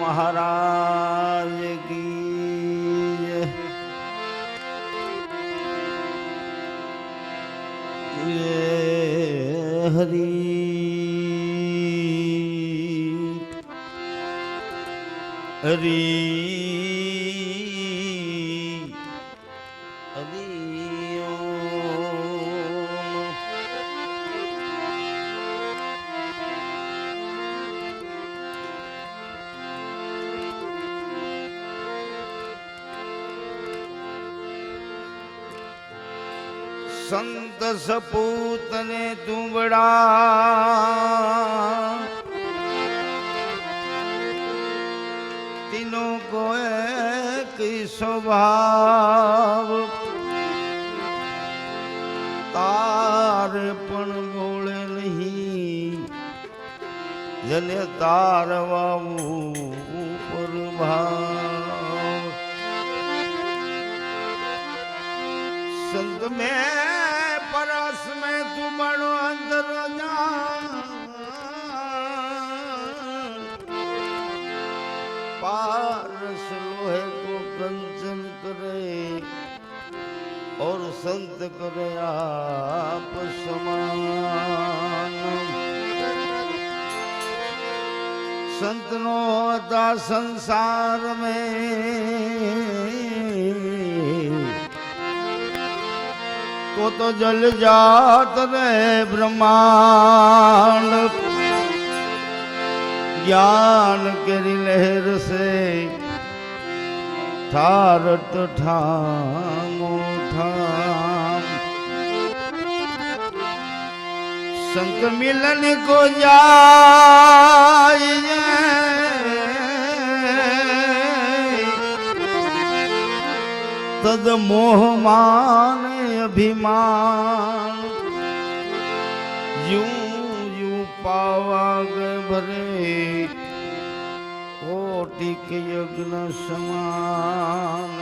महाराज की जय। हरि हरि संत सपूत ने तुंबड़ा तीनों को एक ही स्वभाव तार पण बोले नहीं जने तारवा ऊपर भाव संत में परस में तू बड़ो अंदर पारस लोहे को कंचन करे और संत करे आप समान। संत नो होता संसार में तो जल जात रहे ब्रह्मांड ज्ञान के लहर से ठारत ठामो ठाम। संत मिलन को जाए तद मोह मान अभिमान यूं यूं पावाग भरे कोटि के यज्ञ समान।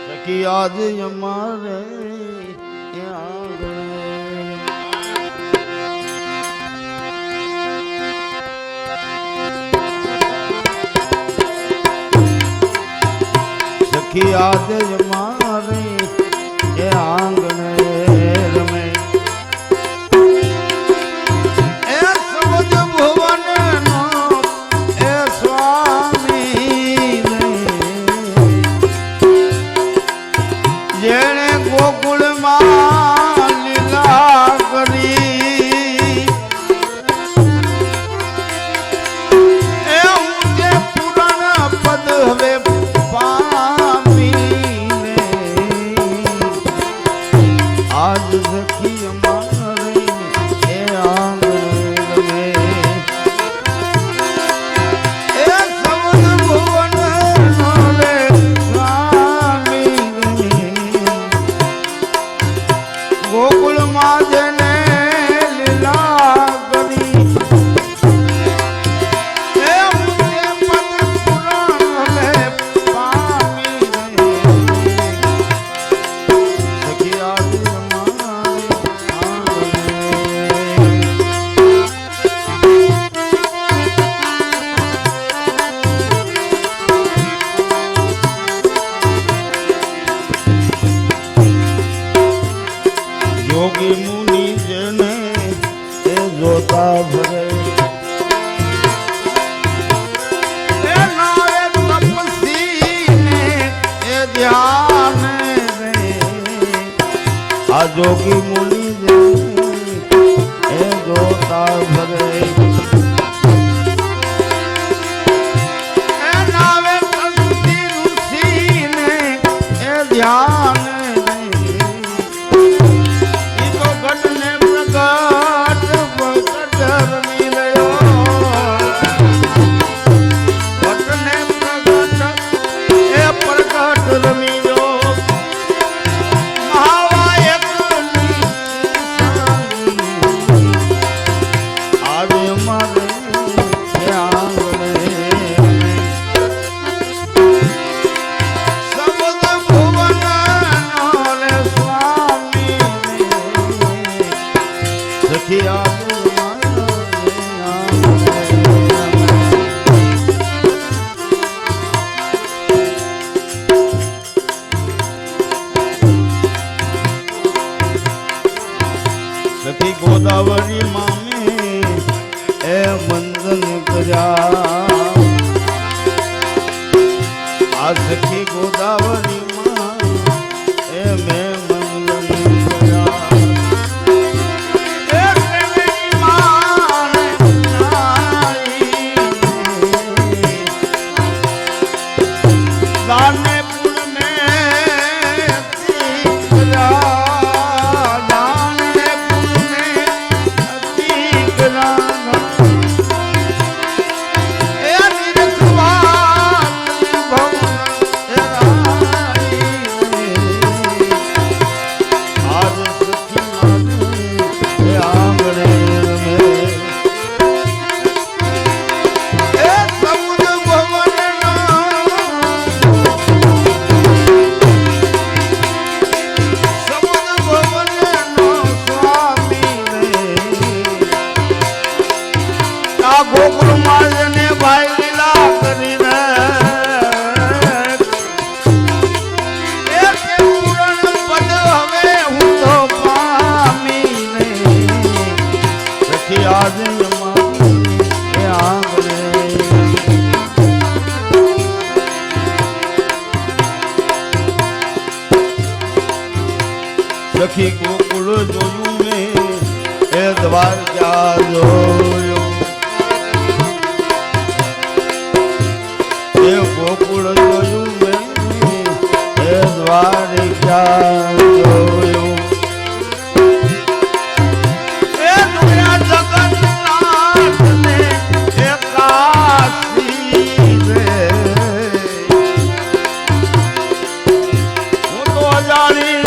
सखी आज हमारे सखी आज हमारे ये आंगन में ए समझ भुवन नो ए स्वामी ने जेने गोकुल मां लीला करी ए ऊंचे पुराण पद हवे आज सखी हमारे ये आंगन में ए समन भुवन रे स्वामी गोकुल माँ ने लीला करी ए मुझे पद पुराण में पामी सखी आज योगी मुनि जने ए जोता भरे ए नारे तपसी ने ए ध्यान रे आ जोगी मुनि जने ए जोता भरे ए नारे तपसी ऋषि ने ए ध्यान सखिया આ ગોકુળમાં જને ભાઈ લીલા કરીને એક પૂરણ પદ હવે હું તો પામીને સખી આજે સખી ગોકુળ જોયું મેં એ દ્વારકા જોયું એ ગોકુળ જોયું મેં એ દ્વારકા જોયું એ દુનિયા જગન્નાથને એ કાશી રે હું તો અજાણી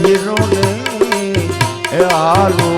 હીરો ને એ હાલો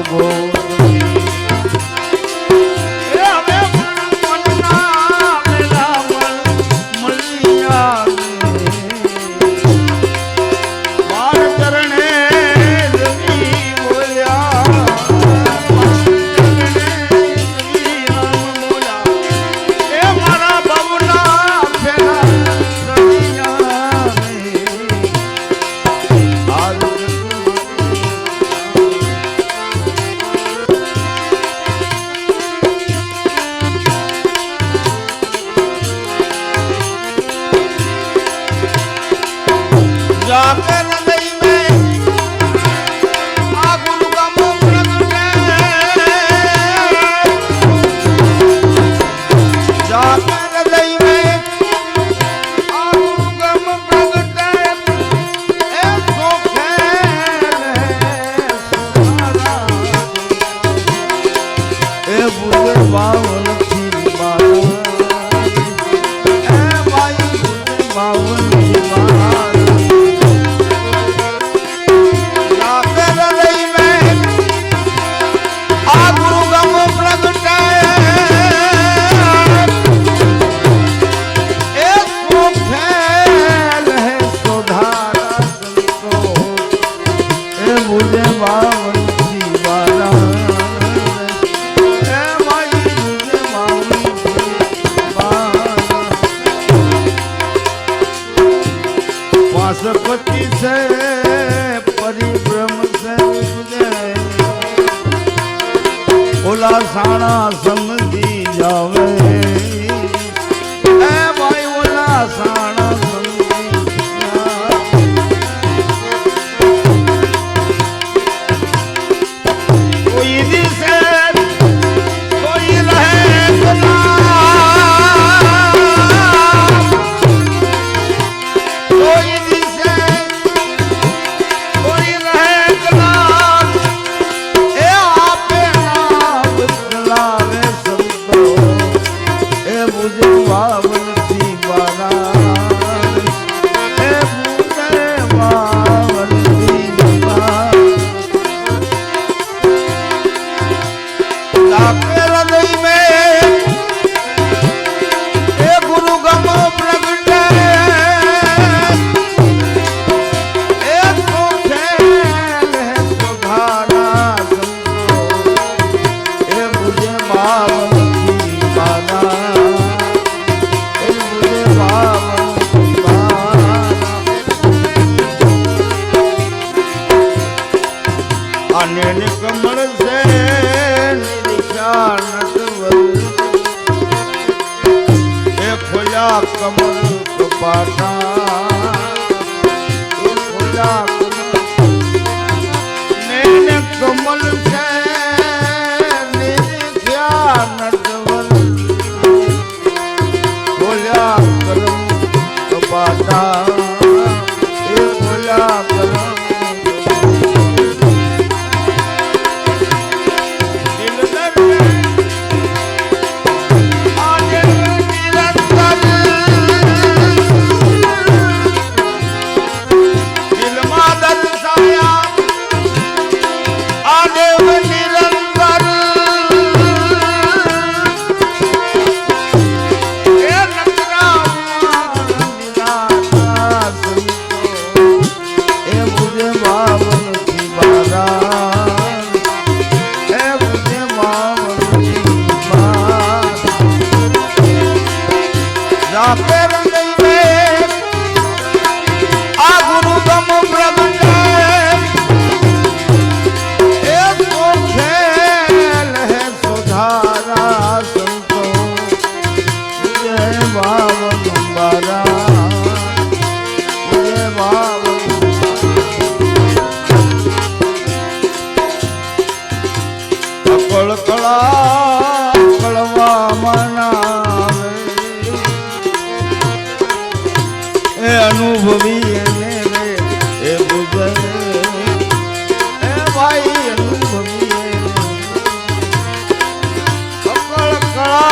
पति से परिभ्रम से ओला साणा समझी जावे ए भाई ओला साणा समझी कोई दिसे कोई रहे गुलाम कोई कमल से जाके हृदय में आ गुरु गम प्रगटे तो खेल है सुधारा संतो जय बावन बारा जय बावन कड़कड़ा कड़वा मनावे ए अनुभवी ने रे ए बुझे ए भाई अनुभवी कड़कड़ा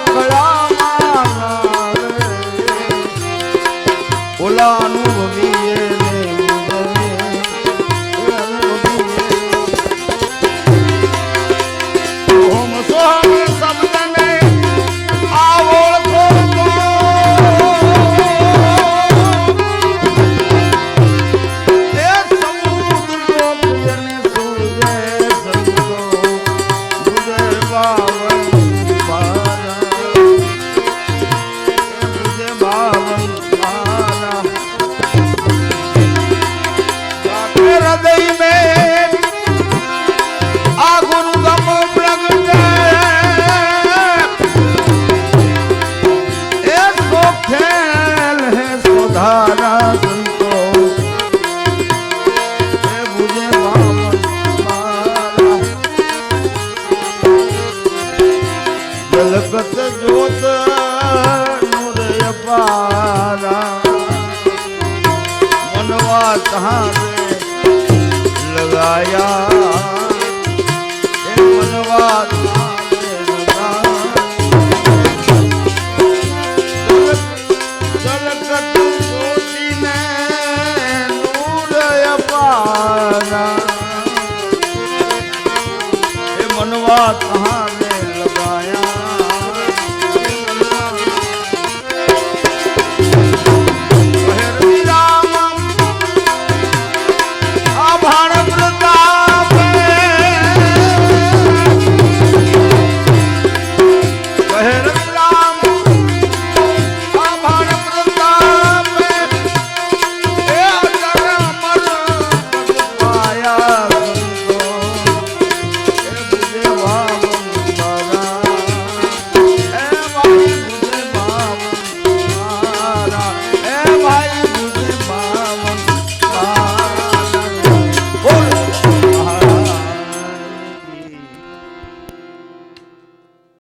कड़ा मनावे ओला अनुभवी धारा संतो बुझे बावन मारा जलकत जोत नूर पारा मनवा तहाँ लगाया मनवा मनवा कहाँ